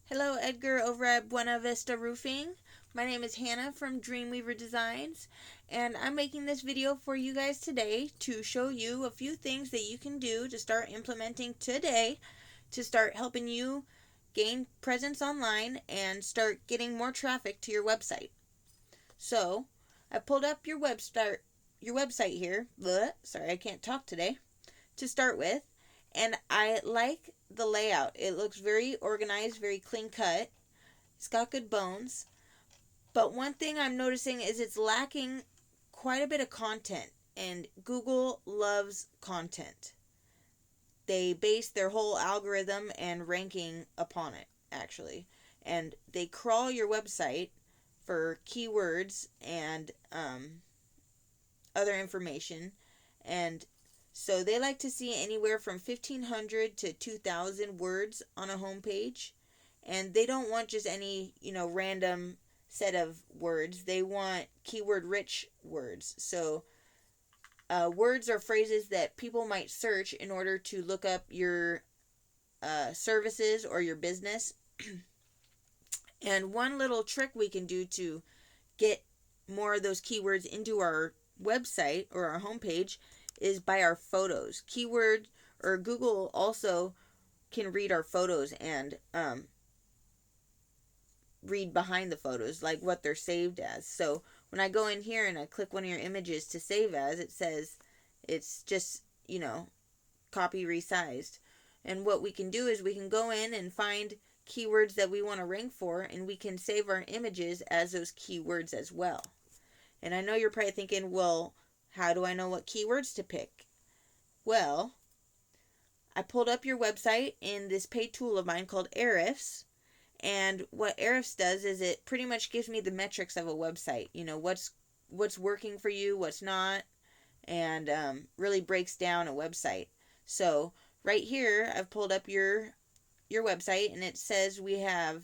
Hello, Edgar over at Buena Vista Roofing. My name is Hannah from Dreamweaver Designs, and I'm making this video for you guys today to show you a few things that you can do to start implementing today to start helping you gain presence online and start getting more traffic to your website. So, I pulled up your website here. Sorry, I can't talk today. To start with, and I like the layout. It looks very organized, very clean cut. It's got good bones. But one thing I'm noticing is it's lacking quite a bit of content, and Google loves content. They base their whole algorithm and ranking upon it, actually. And they crawl your website for keywords and other information. And so they like to see anywhere from 1,500 to 2,000 words on a homepage. And they don't want just any, random set of words. They want keyword rich words. So words or phrases that people might search in order to look up your services or your business. And one little trick we can do to get more of those keywords into our website or our homepage is by our photos. Keyword or Google also can read our photos and read behind the photos, like what they're saved as. So when I go in here and I click one of your images to save as, it says it's just, copy resized. And what we can do is we can go in and find keywords that we want to rank for, and we can save our images as those keywords as well. And I know you're probably thinking, well, how do I know what keywords to pick? Well, I pulled up your website in this paid tool of mine called Ahrefs. And what Ahrefs does is it pretty much gives me the metrics of a website. What's working for you, what's not, and really breaks down a website. So right here, I've pulled up your website, and it says we have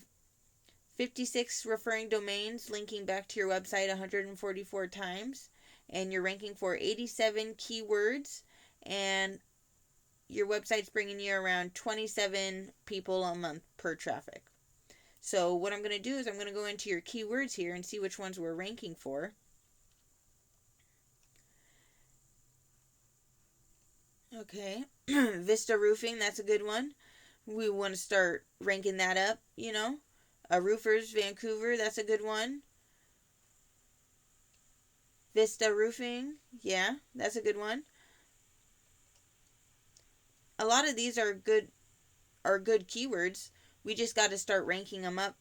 56 referring domains linking back to your website 144 times, and you're ranking for 87 keywords, and your website's bringing you around 27 people a month per traffic. So what I'm going to do is I'm going to go into your keywords here and see which ones we're ranking for. Okay, Vista Roofing, that's a good one. We want to start ranking that up, Roofers Vancouver, that's a good one. Vista Roofing, yeah, that's a good one. A lot of these are good keywords. We just got to start ranking them up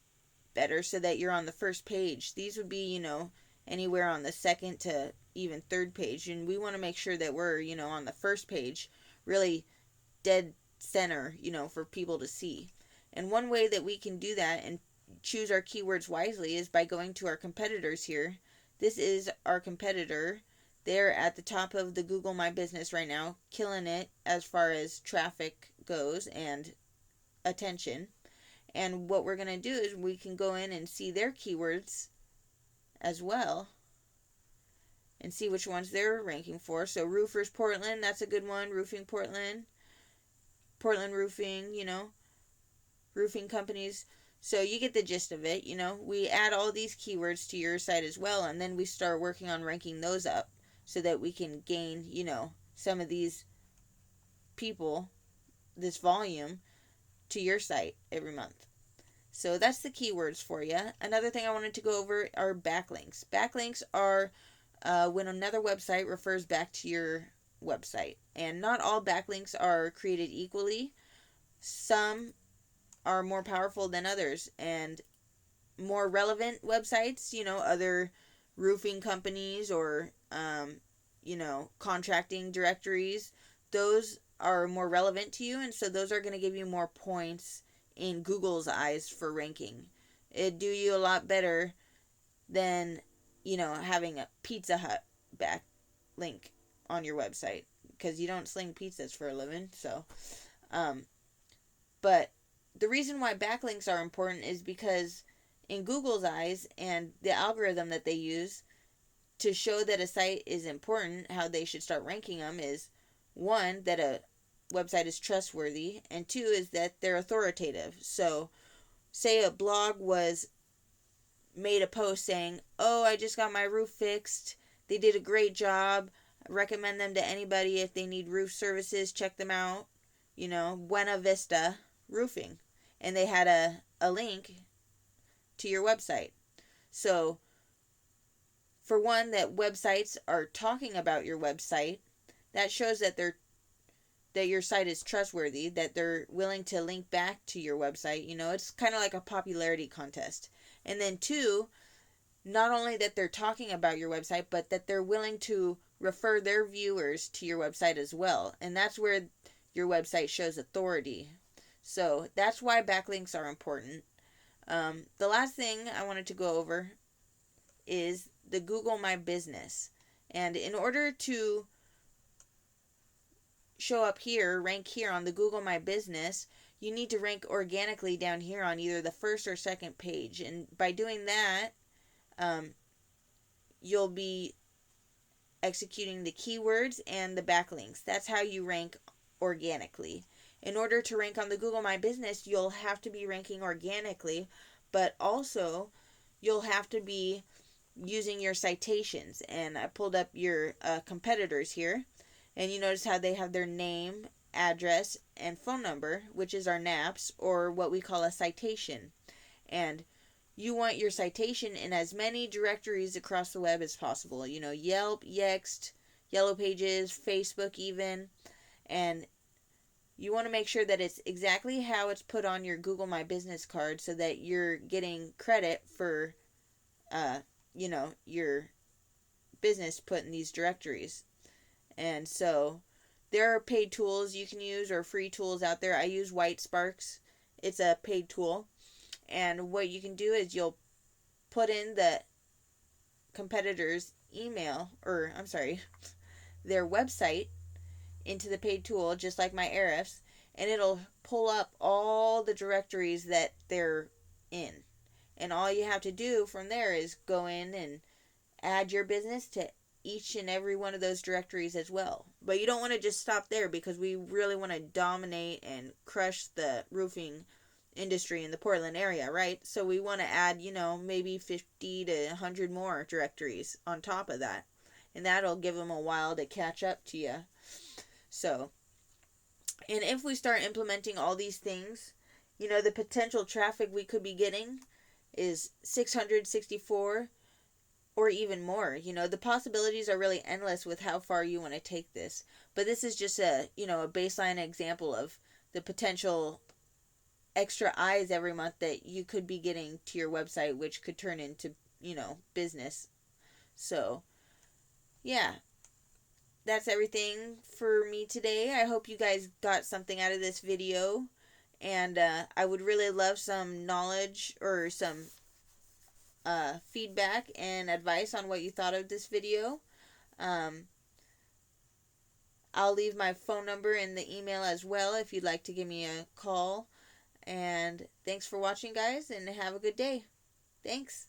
better so that you're on the first page. These would be, anywhere on the second to even third page, and we want to make sure that we're, on the first page, really dead center, for people to see. And one way that we can do that and choose our keywords wisely is by going to our competitors here. This is our competitor. They're at the top of the Google My Business right now, killing it as far as traffic goes and attention. And what we're going to do is we can go in and see their keywords as well and see which ones they're ranking for. So Roofers Portland, that's a good one. Roofing Portland, Portland Roofing, roofing companies. So you get the gist of it, We add all these keywords to your site as well, and then we start working on ranking those up so that we can gain, some of these people, this volume, to your site every month. So that's the keywords for you. Another thing I wanted to go over are backlinks. Backlinks are when another website refers back to your website. And not all backlinks are created equally. Some are more powerful than others. And more relevant websites, other roofing companies or, contracting directories, those are more relevant to you, and so those are going to give you more points in Google's eyes for ranking. It'd do you a lot better than, having a Pizza Hut backlink on your website, because you don't sling pizzas for a living. So, but the reason why backlinks are important is because in Google's eyes and the algorithm that they use to show that a site is important, how they should start ranking them is, one, that a website is trustworthy, and two is that they're authoritative. So say a blog made a post saying, "Oh, I just got my roof fixed. They did a great job. I recommend them to anybody if they need roof services. Check them out." Buena Vista Roofing. And they had a link to your website. So, for one, that websites are talking about your website, that shows that your site is trustworthy, that they're willing to link back to your website. It's kind of like a popularity contest. And then two, not only that they're talking about your website, but that they're willing to refer their viewers to your website as well. And that's where your website shows authority. So that's why backlinks are important. The last thing I wanted to go over is the Google My Business. And in order to show up here, rank here on the Google My Business, you need to rank organically down here on either the first or second page. And by doing that, you'll be executing the keywords and the backlinks. That's how you rank organically. In order to rank on the Google My Business, you'll have to be ranking organically, but also you'll have to be using your citations. And I pulled up your competitors here, and you notice how they have their name, address, and phone number, which is our NAPs, or what we call a citation. And you want your citation in as many directories across the web as possible. Yelp, Yext, Yellow Pages, Facebook even. And you want to make sure that it's exactly how it's put on your Google My Business card, so that you're getting credit for, your business put in these directories. And so there are paid tools you can use, or free tools out there. I use White Sparks. It's a paid tool. And what you can do is you'll put in the competitor's their website into the paid tool, just like my Ahrefs, and it'll pull up all the directories that they're in. And all you have to do from there is go in and add your business to each and every one of those directories as well. But you don't want to just stop there, because we really want to dominate and crush the roofing industry in the Portland area, right? So we want to add, maybe 50 to 100 more directories on top of that. And that'll give them a while to catch up to you. So, and if we start implementing all these things, the potential traffic we could be getting is 664 or even more. The possibilities are really endless with how far you want to take this. But this is just a baseline example of the potential extra eyes every month that you could be getting to your website, which could turn into, business. So, yeah. That's everything for me today. I hope you guys got something out of this video. And I would really love some knowledge or some feedback and advice on what you thought of this video. I'll leave my phone number in the email as well if you'd like to give me a call. And thanks for watching, guys, and have a good day. Thanks.